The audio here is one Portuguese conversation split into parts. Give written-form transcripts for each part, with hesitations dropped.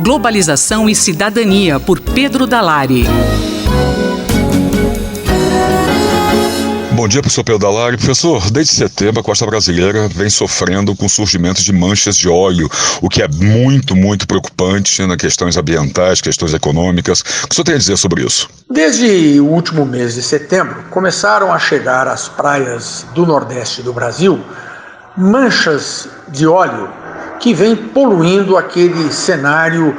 Globalização e Cidadania, por Pedro Dalari. Bom dia, professor Pedro Dalari. Professor, desde setembro a costa brasileira vem sofrendo com o surgimento de manchas de óleo, o que é muito, muito preocupante nas questões ambientais, questões econômicas. O que o senhor tem a dizer sobre isso? Desde o último mês de setembro, começaram a chegar às praias do Nordeste do Brasil manchas de óleo que vêm poluindo aquele cenário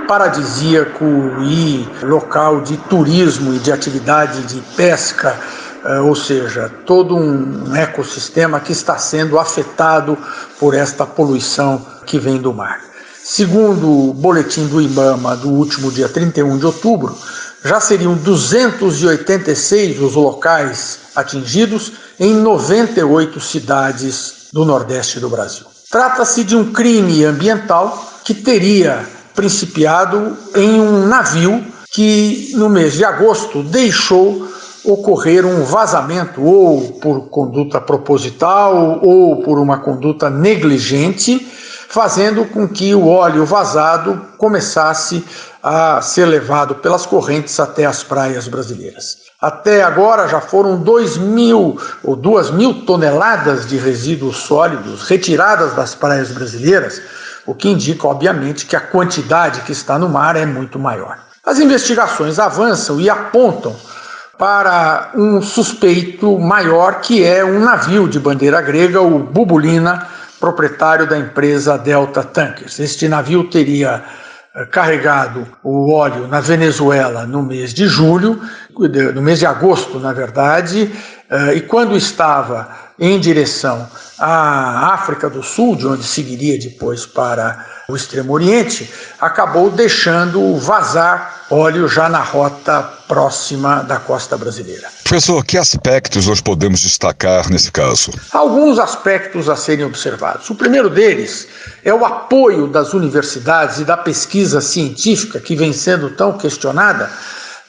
paradisíaco e local de turismo e de atividade de pesca, ou seja, todo um ecossistema que está sendo afetado por esta poluição que vem do mar. Segundo o boletim do IBAMA do último dia 31 de outubro, já seriam 286 os locais atingidos em 98 cidades do Nordeste do Brasil. Trata-se de um crime ambiental que teria principiado em um navio que, no mês de agosto, deixou ocorrer um vazamento, ou por conduta proposital, ou por uma conduta negligente, fazendo com que o óleo vazado começasse a ser levado pelas correntes até as praias brasileiras. Até agora já foram 2.000 toneladas de resíduos sólidos retiradas das praias brasileiras, o que indica, obviamente, que a quantidade que está no mar é muito maior. As investigações avançam e apontam para um suspeito maior, que é um navio de bandeira grega, o Bubulina, proprietário da empresa Delta Tankers. Este navio teria carregado o óleo na Venezuela no mês de julho, no mês de agosto, na verdade, e quando estava em direção à África do Sul, de onde seguiria depois para o Extremo Oriente, acabou deixando vazar óleo já na rota próxima da costa brasileira. Professor, que aspectos nós podemos destacar nesse caso? Alguns aspectos a serem observados. O primeiro deles é o apoio das universidades e da pesquisa científica, que vem sendo tão questionada,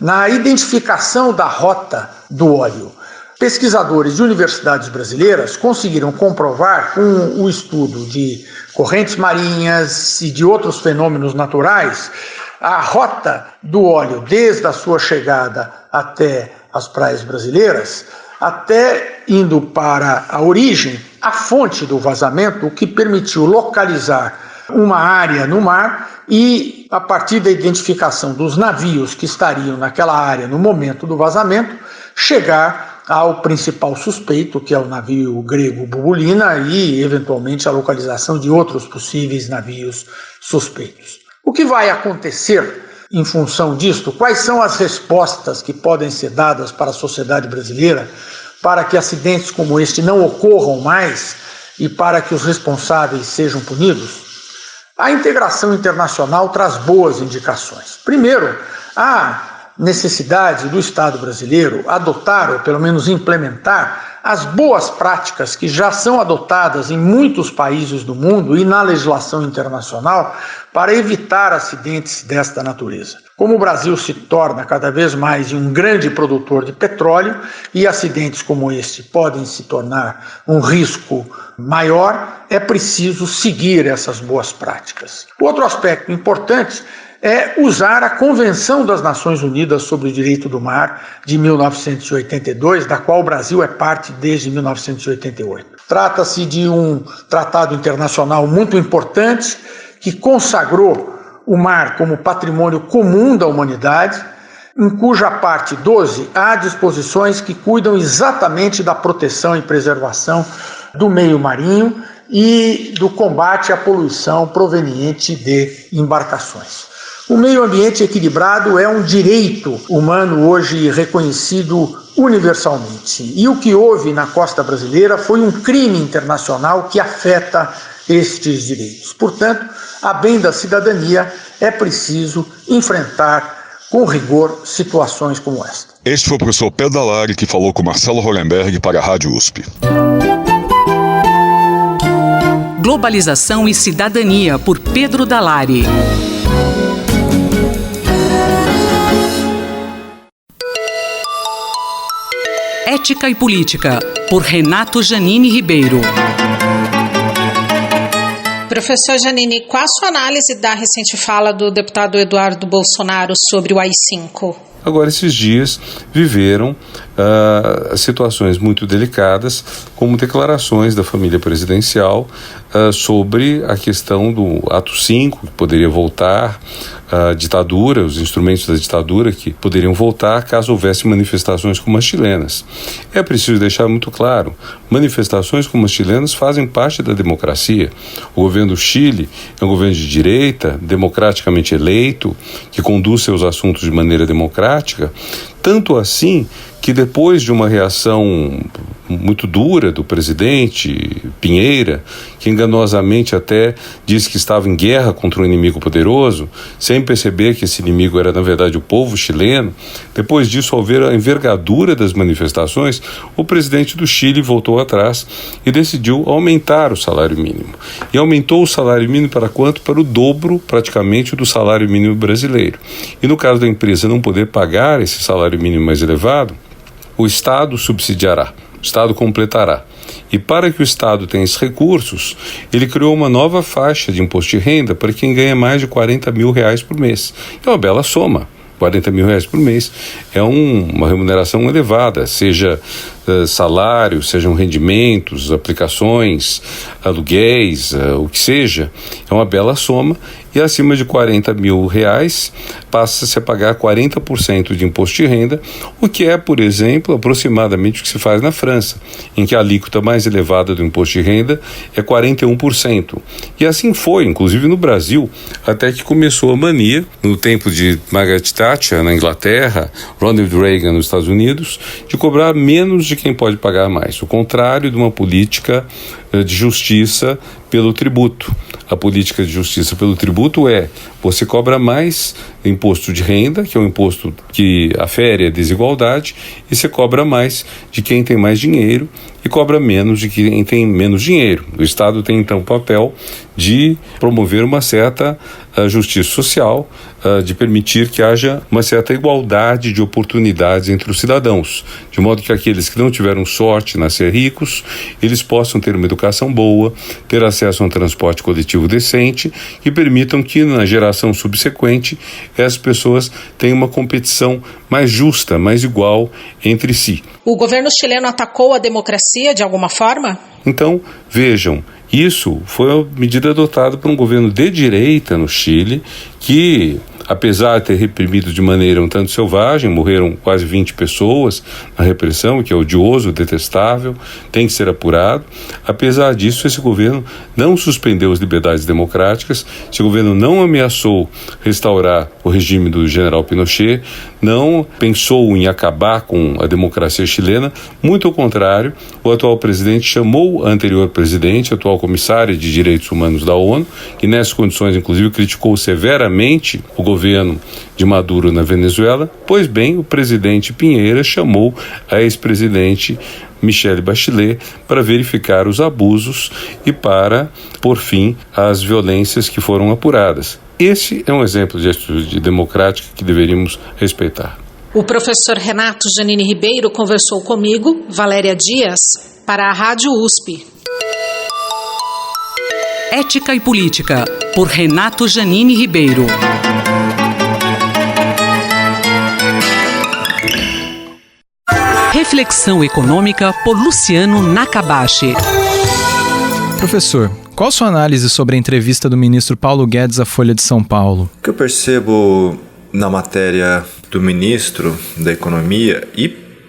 na identificação da rota do óleo. Pesquisadores de universidades brasileiras conseguiram comprovar, com o estudo de correntes marinhas e de outros fenômenos naturais, a rota do óleo desde a sua chegada até as praias brasileiras, até indo para a origem, a fonte do vazamento, o que permitiu localizar uma área no mar e, a partir da identificação dos navios que estariam naquela área no momento do vazamento, chegar ao principal suspeito, que é o navio grego Bubulina, e, eventualmente, a localização de outros possíveis navios suspeitos. O que vai acontecer em função disto? Quais são as respostas que podem ser dadas para a sociedade brasileira para que acidentes como este não ocorram mais e para que os responsáveis sejam punidos? A integração internacional traz boas indicações. Primeiro, a necessidade do Estado brasileiro adotar, ou pelo menos implementar, as boas práticas que já são adotadas em muitos países do mundo e na legislação internacional para evitar acidentes desta natureza. Como o Brasil se torna cada vez mais um grande produtor de petróleo e acidentes como este podem se tornar um risco maior, é preciso seguir essas boas práticas. Outro aspecto importante é usar a Convenção das Nações Unidas sobre o Direito do Mar de 1982, da qual o Brasil é parte desde 1988. Trata-se de um tratado internacional muito importante que consagrou o mar como patrimônio comum da humanidade, em cuja parte 12 há disposições que cuidam exatamente da proteção e preservação do meio marinho e do combate à poluição proveniente de embarcações. O meio ambiente equilibrado é um direito humano hoje reconhecido universalmente. E o que houve na costa brasileira foi um crime internacional que afeta estes direitos. Portanto, a bem da cidadania, é preciso enfrentar com rigor situações como esta. Este foi o professor Pedro Dalari, que falou com Marcelo Hollenberg para a Rádio USP. Globalização e Cidadania, por Pedro Dalari. Ética e Política, por Renato Janine Ribeiro. Professor Giannini, qual a sua análise da recente fala do deputado Eduardo Bolsonaro sobre o AI-5? Agora, esses dias viveram situações muito delicadas, como declarações da família presidencial sobre a questão do ato 5, que poderia voltar, a ditadura, os instrumentos da ditadura que poderiam voltar caso houvesse manifestações como as chilenas. É preciso deixar muito claro, manifestações como as chilenas fazem parte da democracia. O governo do Chile é um governo de direita, democraticamente eleito, que conduz seus assuntos de maneira democrática, tanto assim que depois de uma reação muito dura do presidente Pinheira, que enganosamente até disse que estava em guerra contra um inimigo poderoso, sem perceber que esse inimigo era na verdade o povo chileno, depois disso, ao ver a envergadura das manifestações, o presidente do Chile voltou atrás e decidiu aumentar o salário mínimo. E aumentou o salário mínimo para quanto? Para o dobro, praticamente, do salário mínimo brasileiro. E no caso da empresa não poder pagar esse salário mínimo mais elevado, o Estado subsidiará, o Estado completará. E para que o Estado tenha esses recursos, ele criou uma nova faixa de imposto de renda para quem ganha mais de R$40 mil por mês. É uma bela soma. R$40 mil por mês é uma remuneração elevada, seja salário, sejam rendimentos, aplicações, aluguéis, o que seja, é uma bela soma. E acima de R$40 mil passa-se a pagar 40% de imposto de renda, o que é, por exemplo, aproximadamente o que se faz na França, em que a alíquota mais elevada do imposto de renda é 41%. E assim foi, inclusive no Brasil, até que começou a mania, no tempo de Margaret Thatcher na Inglaterra, Ronald Reagan nos Estados Unidos, de cobrar menos de quem pode pagar mais, o contrário de uma política de justiça pelo tributo. A política de justiça pelo tributo é: você cobra mais imposto de renda, que é um imposto que afere a desigualdade, e você cobra mais de quem tem mais dinheiro e cobra menos de quem tem menos dinheiro. O Estado tem então o papel de promover uma certa justiça social, de permitir que haja uma certa igualdade de oportunidades entre os cidadãos, de modo que aqueles que não tiveram sorte em nascer ricos, eles possam ter uma educação boa, ter acesso a um transporte coletivo decente e permitam que na geração subsequente as pessoas tenham uma competição mais justa, mais igual entre si. O governo chileno atacou a democracia de alguma forma? Então, vejam, isso foi uma medida adotada por um governo de direita no Chile, que, apesar de ter reprimido de maneira um tanto selvagem, morreram quase 20 pessoas na repressão, que é odioso, detestável, tem que ser apurado. Apesar disso, esse governo não suspendeu as liberdades democráticas, esse governo não ameaçou restaurar o regime do general Pinochet, não pensou em acabar com a democracia chilena, muito ao contrário, o atual presidente chamou a anterior presidente, a atual comissária de Direitos Humanos da ONU, que nessas condições, inclusive, criticou severamente o governo de Maduro na Venezuela. Pois bem, o presidente Pinheira chamou a ex-presidente Michelle Bachelet para verificar os abusos e para pôr fim às violências que foram apuradas. Esse é um exemplo de atitude democrática que deveríamos respeitar. O professor Renato Giannini Ribeiro conversou comigo, Valéria Dias, para a Rádio USP. Ética e Política, por Renato Giannini Ribeiro. Reflexão econômica por Luciano Nakabashi. Professor, qual a sua análise sobre a entrevista do ministro Paulo Guedes à Folha de São Paulo? O que eu percebo na matéria do ministro da Economia e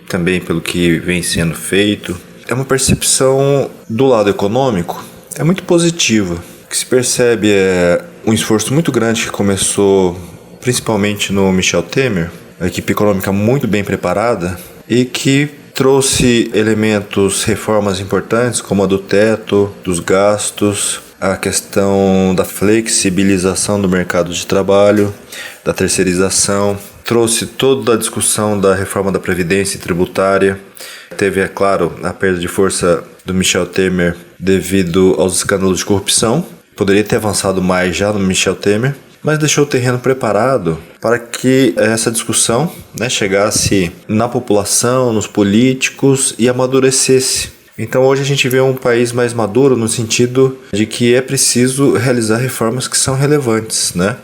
também pelo que vem sendo feito é uma percepção do lado econômico, é muito positiva. O que se percebe é um esforço muito grande que começou principalmente no Michel Temer, a equipe econômica muito bem preparada e que trouxe elementos, reformas importantes como a do teto, dos gastos, a questão da flexibilização do mercado de trabalho, da terceirização, trouxe toda a discussão da reforma da Previdência tributária. Teve, é claro, a perda de força do Michel Temer devido aos escândalos de corrupção. Poderia ter avançado mais já no Michel Temer, mas deixou o terreno preparado para que essa discussão chegasse na população, nos políticos e amadurecesse. Então hoje a gente vê um país mais maduro no sentido de que é preciso realizar reformas que são relevantes, né?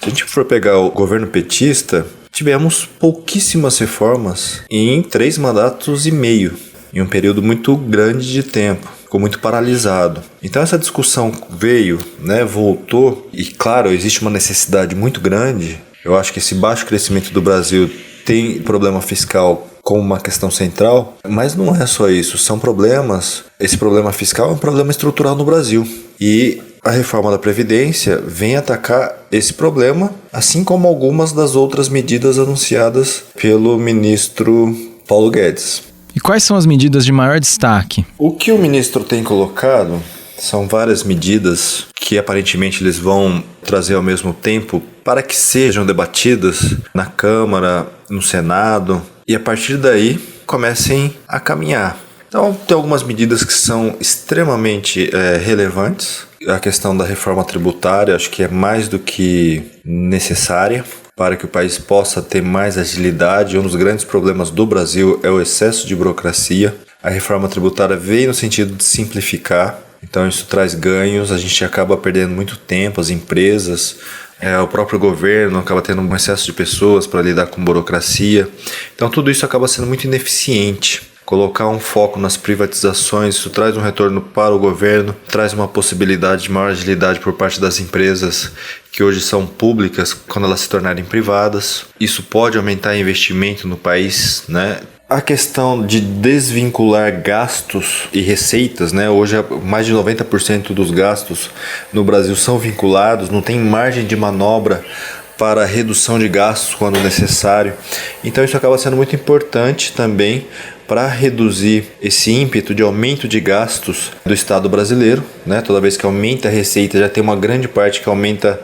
Se a gente for pegar o governo petista, tivemos pouquíssimas reformas em 3 mandatos e meio, em um período muito grande de tempo, ficou muito paralisado. Então essa discussão veio, né, voltou, e claro, existe uma necessidade muito grande. Eu acho que esse baixo crescimento do Brasil tem problema fiscal como uma questão central, mas não é só isso, são problemas. Esse problema fiscal é um problema estrutural no Brasil, e a reforma da Previdência vem atacar esse problema, assim como algumas das outras medidas anunciadas pelo ministro Paulo Guedes. E quais são as medidas de maior destaque? O que o ministro tem colocado são várias medidas que aparentemente eles vão trazer ao mesmo tempo para que sejam debatidas na Câmara, no Senado, e a partir daí comecem a caminhar. Então tem algumas medidas que são extremamente relevantes. A questão da reforma tributária acho que é mais do que necessária para que o país possa ter mais agilidade. Um dos grandes problemas do Brasil é o excesso de burocracia. A reforma tributária veio no sentido de simplificar, então isso traz ganhos, a gente acaba perdendo muito tempo, as empresas, o próprio governo acaba tendo um excesso de pessoas para lidar com burocracia. Então tudo isso acaba sendo muito ineficiente. Colocar um foco nas privatizações, isso traz um retorno para o governo, traz uma possibilidade de maior agilidade por parte das empresas que hoje são públicas quando elas se tornarem privadas. Isso pode aumentar investimento no país, né? A questão de desvincular gastos e receitas, né? Hoje mais de 90% dos gastos no Brasil são vinculados, não tem margem de manobra para redução de gastos quando necessário. Então isso acaba sendo muito importante também para reduzir esse ímpeto de aumento de gastos do Estado brasileiro, né? Toda vez que aumenta a receita, já tem uma grande parte que aumenta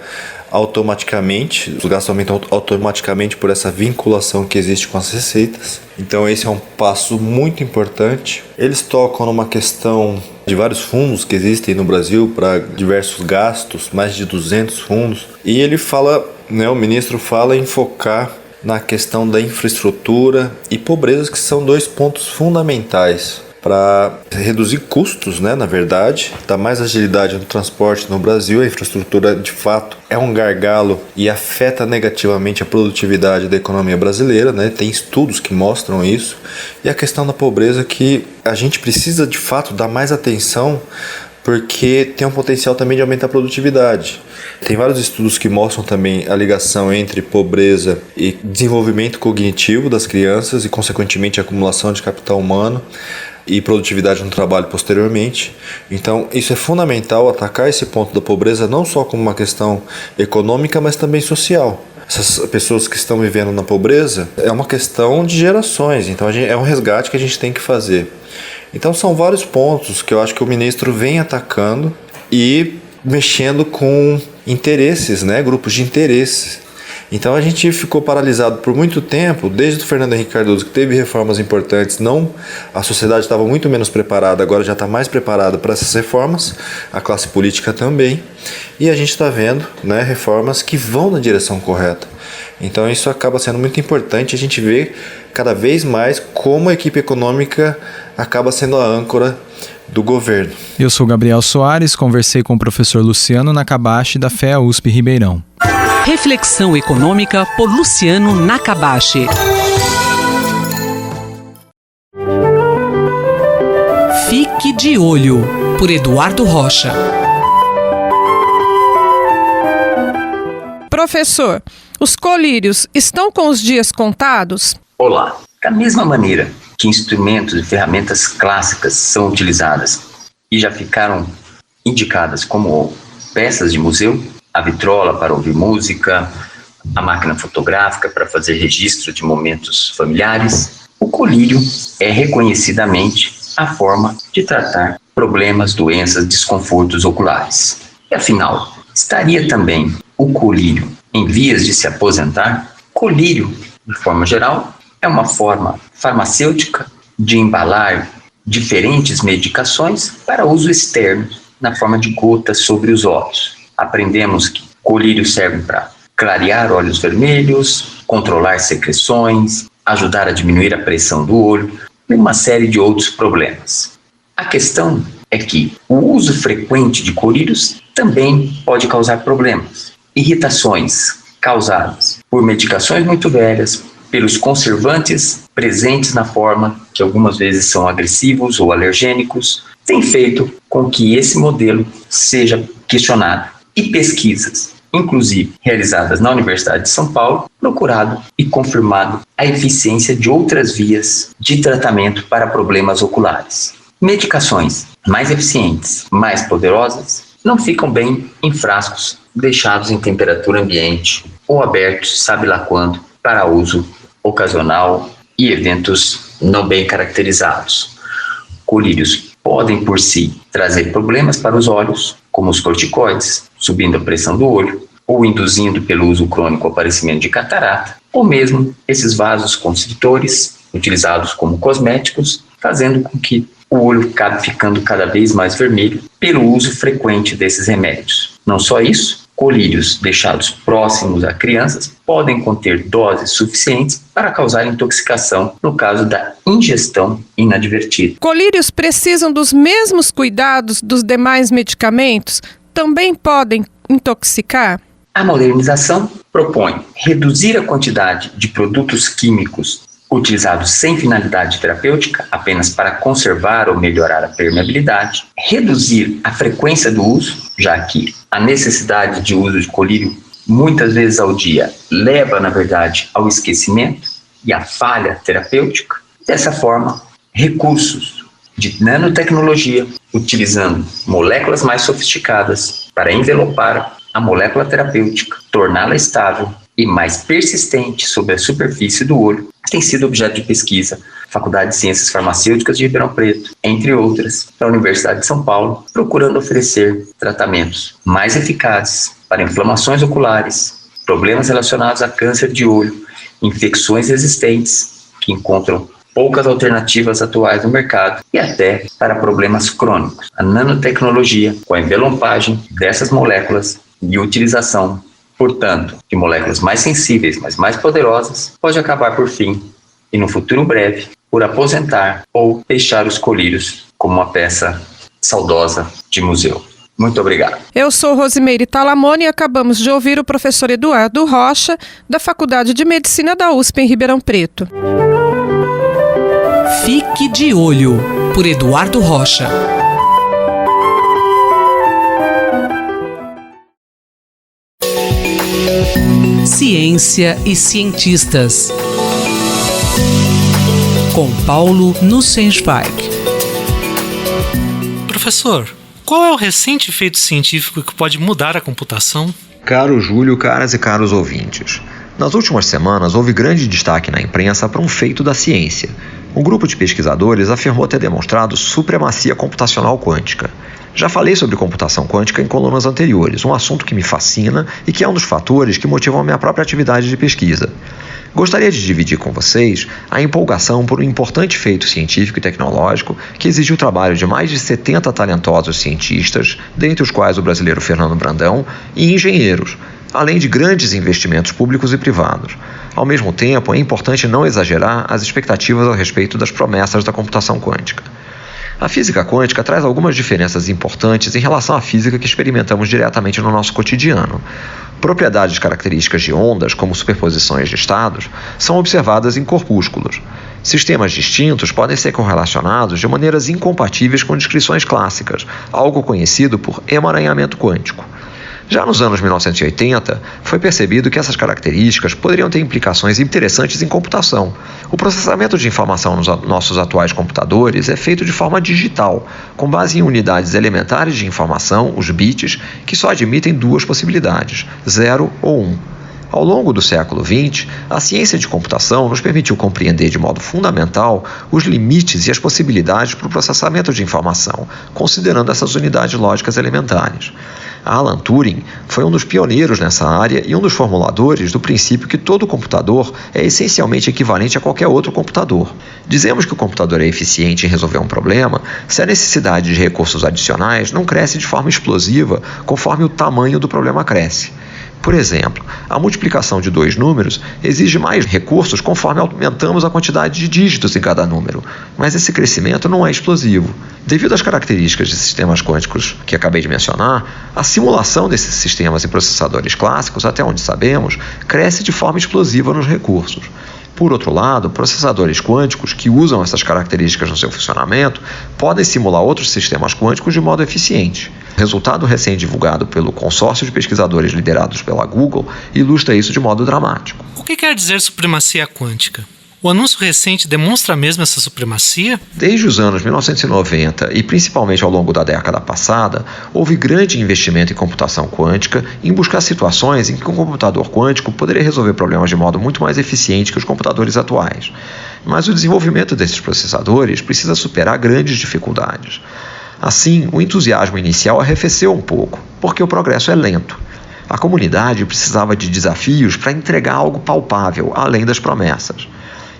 automaticamente, os gastos aumentam automaticamente por essa vinculação que existe com as receitas. Então esse é um passo muito importante. Eles tocam numa questão de vários fundos que existem no Brasil para diversos gastos, mais de 200 fundos, e ele fala, né, o ministro fala em focar na questão da infraestrutura e pobreza, que são 2 pontos fundamentais para reduzir custos, né, na verdade, dar mais agilidade no transporte no Brasil. A infraestrutura, de fato, é um gargalo e afeta negativamente a produtividade da economia brasileira, né? Tem estudos que mostram isso. E a questão da pobreza, que a gente precisa, de fato, dar mais atenção, porque tem um potencial também de aumentar a produtividade. Tem vários estudos que mostram também a ligação entre pobreza e desenvolvimento cognitivo das crianças e, consequentemente, a acumulação de capital humano e produtividade no trabalho posteriormente. Então isso é fundamental, atacar esse ponto da pobreza não só como uma questão econômica, mas também social. Essas pessoas que estão vivendo na pobreza é uma questão de gerações, então é um resgate que a gente tem que fazer. Então são vários pontos que eu acho que o ministro vem atacando e mexendo com interesses, né, grupos de interesses. Então a gente ficou paralisado por muito tempo, desde o Fernando Henrique Cardoso, que teve reformas importantes. A sociedade estava muito menos preparada, agora já está mais preparada para essas reformas, a classe política também, e a gente está vendo, né, reformas que vão na direção correta. Então isso acaba sendo muito importante, a gente vê cada vez mais como a equipe econômica acaba sendo a âncora do governo. Eu sou Gabriel Soares, conversei com o professor Luciano Nakabashi, da FEA USP Ribeirão. Reflexão econômica por Luciano Nakabashi. Fique de olho, por Eduardo Rocha. Professor, os colírios estão com os dias contados? Olá. Da mesma maneira que instrumentos e ferramentas clássicas são utilizadas e já ficaram indicadas como peças de museu, a vitrola para ouvir música, a máquina fotográfica para fazer registro de momentos familiares, o colírio é reconhecidamente a forma de tratar problemas, doenças, desconfortos oculares. E afinal, estaria também o colírio em vias de se aposentar? Colírio, de forma geral, é uma forma farmacêutica de embalar diferentes medicações para uso externo, na forma de gotas sobre os olhos. Aprendemos que colírios servem para clarear olhos vermelhos, controlar secreções, ajudar a diminuir a pressão do olho e uma série de outros problemas. A questão é que o uso frequente de colírios também pode causar problemas. Irritações causadas por medicações muito velhas, pelos conservantes presentes na forma, que algumas vezes são agressivos ou alergênicos, tem feito com que esse modelo seja questionado. E pesquisas, inclusive realizadas na Universidade de São Paulo, procurado e confirmado a eficiência de outras vias de tratamento para problemas oculares. Medicações mais eficientes, mais poderosas, não ficam bem em frascos deixados em temperatura ambiente ou abertos, sabe lá quando, para uso ocasional e eventos não bem caracterizados. Colírios podem por si trazer problemas para os olhos, como os corticoides, subindo a pressão do olho, ou induzindo pelo uso crônico o aparecimento de catarata, ou mesmo esses vasos constritores, utilizados como cosméticos, fazendo com que o olho acabe ficando cada vez mais vermelho pelo uso frequente desses remédios. Não só isso, colírios deixados próximos a crianças podem conter doses suficientes para causar intoxicação no caso da ingestão inadvertida. Colírios precisam dos mesmos cuidados dos demais medicamentos? Também podem intoxicar? A modernização propõe reduzir a quantidade de produtos químicos utilizados sem finalidade terapêutica, apenas para conservar ou melhorar a permeabilidade, reduzir a frequência do uso, já que a necessidade de uso de colírio muitas vezes ao dia leva, na verdade, ao esquecimento e à falha terapêutica. Dessa forma, recursos de nanotecnologia, utilizando moléculas mais sofisticadas para envelopar a molécula terapêutica, torná-la estável e mais persistente sobre a superfície do olho, tem sido objeto de pesquisa na Faculdade de Ciências Farmacêuticas de Ribeirão Preto, entre outras, da Universidade de São Paulo, procurando oferecer tratamentos mais eficazes para inflamações oculares, problemas relacionados a câncer de olho, infecções resistentes, que encontram poucas alternativas atuais no mercado, e até para problemas crônicos. A nanotecnologia, com a envelopagem dessas moléculas e utilização, portanto, de moléculas mais sensíveis, mas mais poderosas, pode acabar por fim, e no futuro breve, por aposentar ou deixar os colírios como uma peça saudosa de museu. Muito obrigado. Eu sou Rosimeire Talamone e acabamos de ouvir o professor Eduardo Rocha, da Faculdade de Medicina da USP em Ribeirão Preto. Fique de Olho, por Eduardo Rocha. Ciência e cientistas. Com Paulo Nussensweig. Professor, qual é o recente feito científico que pode mudar a computação? Caro Júlio, caras e caros ouvintes. Nas últimas semanas houve grande destaque na imprensa para um feito da ciência. Um grupo de pesquisadores afirmou ter demonstrado supremacia computacional quântica. Já falei sobre computação quântica em colunas anteriores, um assunto que me fascina e que é um dos fatores que motivam a minha própria atividade de pesquisa. Gostaria de dividir com vocês a empolgação por um importante feito científico e tecnológico que exigiu o trabalho de mais de 70 talentosos cientistas, dentre os quais o brasileiro Fernando Brandão, e engenheiros, além de grandes investimentos públicos e privados. Ao mesmo tempo, é importante não exagerar as expectativas a respeito das promessas da computação quântica. A física quântica traz algumas diferenças importantes em relação à física que experimentamos diretamente no nosso cotidiano. Propriedades características de ondas, como superposições de estados, são observadas em corpúsculos. Sistemas distintos podem ser correlacionados de maneiras incompatíveis com descrições clássicas, algo conhecido por emaranhamento quântico. Já nos anos 1980, foi percebido que essas características poderiam ter implicações interessantes em computação. O processamento de informação nos nossos atuais computadores é feito de forma digital, com base em unidades elementares de informação, os bits, que só admitem duas possibilidades, 0 ou 1. Ao longo do século XX, a ciência de computação nos permitiu compreender de modo fundamental os limites e as possibilidades para o processamento de informação, considerando essas unidades lógicas elementares. Alan Turing foi um dos pioneiros nessa área e um dos formuladores do princípio que todo computador é essencialmente equivalente a qualquer outro computador. Dizemos que o computador é eficiente em resolver um problema se a necessidade de recursos adicionais não cresce de forma explosiva conforme o tamanho do problema cresce. Por exemplo, a multiplicação de 2 números exige mais recursos conforme aumentamos a quantidade de dígitos em cada número, mas esse crescimento não é explosivo. Devido às características de sistemas quânticos que acabei de mencionar, a simulação desses sistemas em processadores clássicos, até onde sabemos, cresce de forma explosiva nos recursos. Por outro lado, processadores quânticos que usam essas características no seu funcionamento podem simular outros sistemas quânticos de modo eficiente. O resultado recém-divulgado pelo consórcio de pesquisadores liderados pela Google ilustra isso de modo dramático. O que quer dizer supremacia quântica? O anúncio recente demonstra mesmo essa supremacia? Desde os anos 1990 e principalmente ao longo da década passada, houve grande investimento em computação quântica em buscar situações em que um computador quântico poderia resolver problemas de modo muito mais eficiente que os computadores atuais. Mas o desenvolvimento desses processadores precisa superar grandes dificuldades. Assim, o entusiasmo inicial arrefeceu um pouco, porque o progresso é lento. A comunidade precisava de desafios para entregar algo palpável, além das promessas.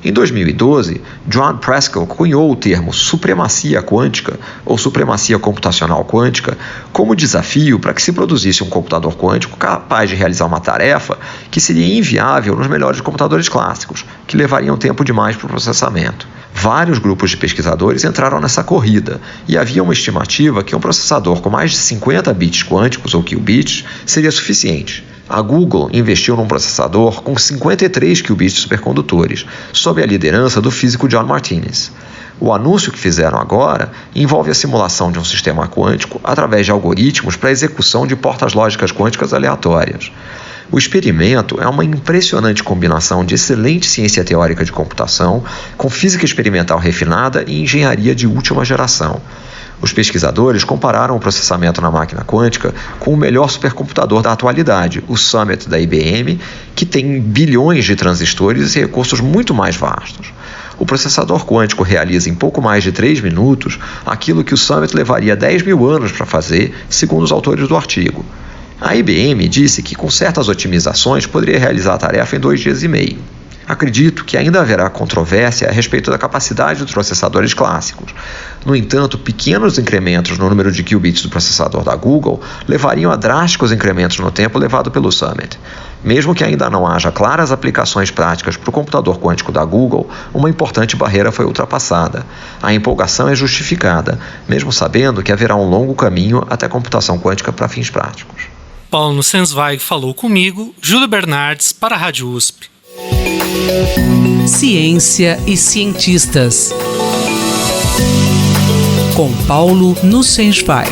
Em 2012, John Preskill cunhou o termo supremacia quântica ou supremacia computacional quântica como desafio para que se produzisse um computador quântico capaz de realizar uma tarefa que seria inviável nos melhores computadores clássicos, que levariam tempo demais para o processamento. Vários grupos de pesquisadores entraram nessa corrida e havia uma estimativa que um processador com mais de 50 bits quânticos ou qubits seria suficiente. A Google investiu num processador com 53 qubits supercondutores, sob a liderança do físico John Martinez. O anúncio que fizeram agora envolve a simulação de um sistema quântico através de algoritmos para a execução de portas lógicas quânticas aleatórias. O experimento é uma impressionante combinação de excelente ciência teórica de computação, com física experimental refinada e engenharia de última geração. Os pesquisadores compararam o processamento na máquina quântica com o melhor supercomputador da atualidade, o Summit da IBM, que tem bilhões de transistores e recursos muito mais vastos. O processador quântico realiza em pouco mais de 3 minutos aquilo que o Summit levaria 10.000 anos para fazer, segundo os autores do artigo. A IBM disse que com certas otimizações poderia realizar a tarefa em 2 dias e meio. Acredito que ainda haverá controvérsia a respeito da capacidade dos processadores clássicos. No entanto, pequenos incrementos no número de qubits do processador da Google levariam a drásticos incrementos no tempo levado pelo Summit. Mesmo que ainda não haja claras aplicações práticas para o computador quântico da Google, uma importante barreira foi ultrapassada. A empolgação é justificada, mesmo sabendo que haverá um longo caminho até a computação quântica para fins práticos. Paulo Nussensweig falou comigo, Júlio Bernardes, para a Rádio USP. Ciência e cientistas. Com Paulo Nussensweig.